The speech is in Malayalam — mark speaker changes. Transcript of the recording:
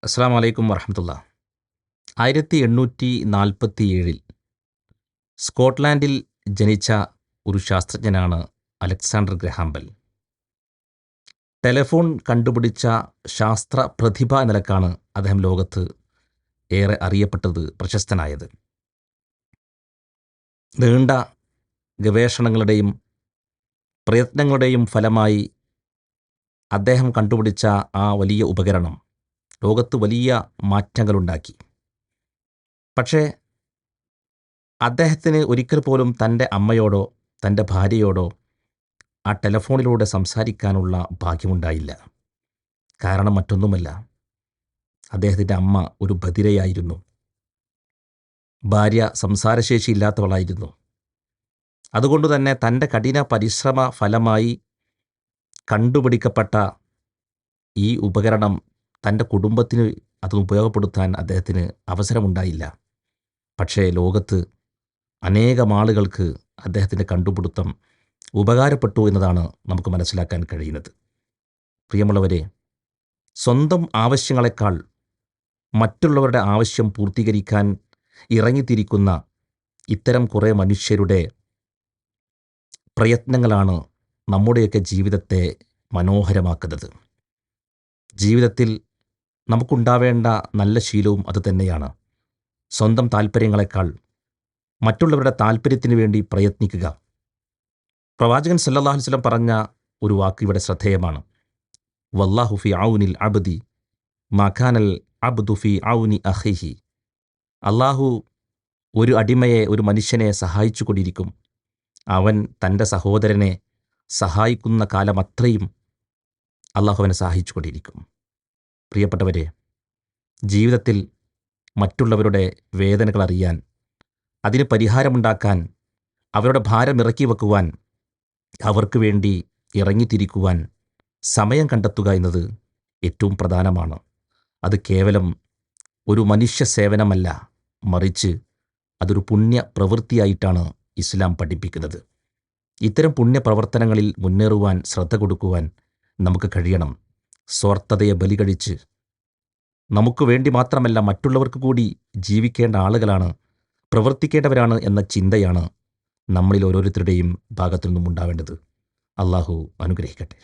Speaker 1: അസ്സാം വലൈക്കും വറഹമത്തുള്ള. 1847 സ്കോട്ട്ലാൻഡിൽ ജനിച്ച ഒരു ശാസ്ത്രജ്ഞനാണ് അലക്സാണ്ടർ ഗ്രഹാം ബെൽ. ടെലഫോൺ കണ്ടുപിടിച്ച ശാസ്ത്ര പ്രതിഭ എന്ന നിലക്കാണ് അദ്ദേഹം ലോകത്ത് ഏറെ അറിയപ്പെട്ടത്, പ്രശസ്തനായത്. നീണ്ട ഗവേഷണങ്ങളുടെയും പ്രയത്നങ്ങളുടെയും ഫലമായി അദ്ദേഹം കണ്ടുപിടിച്ച ആ വലിയ ഉപകരണം ലോകത്ത് വലിയ മാറ്റങ്ങളുണ്ടാക്കി. പക്ഷേ അദ്ദേഹത്തിന് ഒരിക്കൽ പോലും തൻ്റെ അമ്മയോടോ തൻ്റെ ഭാര്യയോടോ ആ ടെലഫോണിലൂടെ സംസാരിക്കാനുള്ള ഭാഗ്യമുണ്ടായില്ല. കാരണം മറ്റൊന്നുമല്ല, അദ്ദേഹത്തിൻ്റെ അമ്മ ഒരു ബധിരയായിരുന്നു. ഭാര്യ സംസാരശേഷിയില്ലാത്തവളായിരുന്നു. അതുകൊണ്ട് തന്നെ തൻ്റെ കഠിന പരിശ്രമ ഫലമായി കണ്ടുപിടിക്കപ്പെട്ട ഈ ഉപകരണം തൻ്റെ കുടുംബത്തിന് അത് ഉപയോഗപ്പെടുത്താൻ അദ്ദേഹത്തിന് അവസരമുണ്ടായില്ല. പക്ഷേ ലോകത്ത് അനേകം ആളുകൾക്ക് അദ്ദേഹത്തിൻ്റെ കണ്ടുപിടുത്തം ഉപകാരപ്പെട്ടു എന്നതാണ് നമുക്ക് മനസ്സിലാക്കാൻ കഴിയുന്നത്. പ്രിയമുള്ളവരെ, സ്വന്തം ആവശ്യങ്ങളെക്കാൾ മറ്റുള്ളവരുടെ ആവശ്യം പൂർത്തീകരിക്കാൻ ഇറങ്ങിത്തിരിക്കുന്ന ഇത്തരം കുറേ മനുഷ്യരുടെ പ്രയത്നങ്ങളാണ് നമ്മുടെയൊക്കെ ജീവിതത്തെ മനോഹരമാക്കുന്നത്. ജീവിതത്തിൽ നമുക്കുണ്ടാവേണ്ട നല്ല ശീലവും അതുതന്നെയാണ്. സ്വന്തം താൽപ്പര്യങ്ങളെക്കാൾ മറ്റുള്ളവരുടെ താൽപ്പര്യത്തിന് വേണ്ടി പ്രയത്നിക്കുക. പ്രവാചകൻ സല്ലല്ലാഹു അലൈഹി വസല്ലം പറഞ്ഞ ഒരു വാക്ക് ഇവിടെ ശ്രദ്ധേയമാണ്. വല്ലാഹു ഫി ഔനിൽ അബ്ദി മാ കാനൽ അബ്ദു ഫി ഔനി അഖിഹി. അള്ളാഹു ഒരു അടിമയെ, ഒരു മനുഷ്യനെ സഹായിച്ചു കൊണ്ടിരിക്കും. അവൻ തൻ്റെ സഹോദരനെ സഹായിക്കുന്ന കാലമത്രയും അള്ളാഹു അവനെ സഹായിച്ചു കൊണ്ടിരിക്കും. പ്രിയപ്പെട്ടവരെ, ജീവിതത്തിൽ മറ്റുള്ളവരുടെ വേദനകൾ അറിയാൻ, അതിന് പരിഹാരമുണ്ടാക്കാൻ, അവരുടെ ഭാരം ഇറക്കി വെക്കുവാൻ, അവർക്ക് വേണ്ടി ഇറങ്ങിത്തിരിക്കുവാൻ സമയം കണ്ടെത്തുക എന്നത് ഏറ്റവും പ്രധാനമാണ്. അത് കേവലം ഒരു മനുഷ്യ സേവനമല്ല, മറിച്ച് അതൊരു പുണ്യ പ്രവൃത്തിയായിട്ടാണ് ഇസ്ലാം പഠിപ്പിക്കുന്നത്. ഇത്തരം പുണ്യപ്രവർത്തനങ്ങളിൽ മുന്നേറുവാൻ, ശ്രദ്ധ കൊടുക്കുവാൻ നമുക്ക് കഴിയണം. സ്വാർത്ഥതയെ ബലികഴിച്ച് നമുക്ക് വേണ്ടി മാത്രമല്ല മറ്റുള്ളവർക്ക് കൂടി ജീവിക്കേണ്ട ആളുകളാണ്, പ്രവർത്തിക്കേണ്ടവരാണ് എന്ന ചിന്തയാണ് നമ്മളിൽ ഓരോരുത്തരുടെയും ഭാഗത്തു നിന്നും ഉണ്ടാവേണ്ടത്. അള്ളാഹു അനുഗ്രഹിക്കട്ടെ.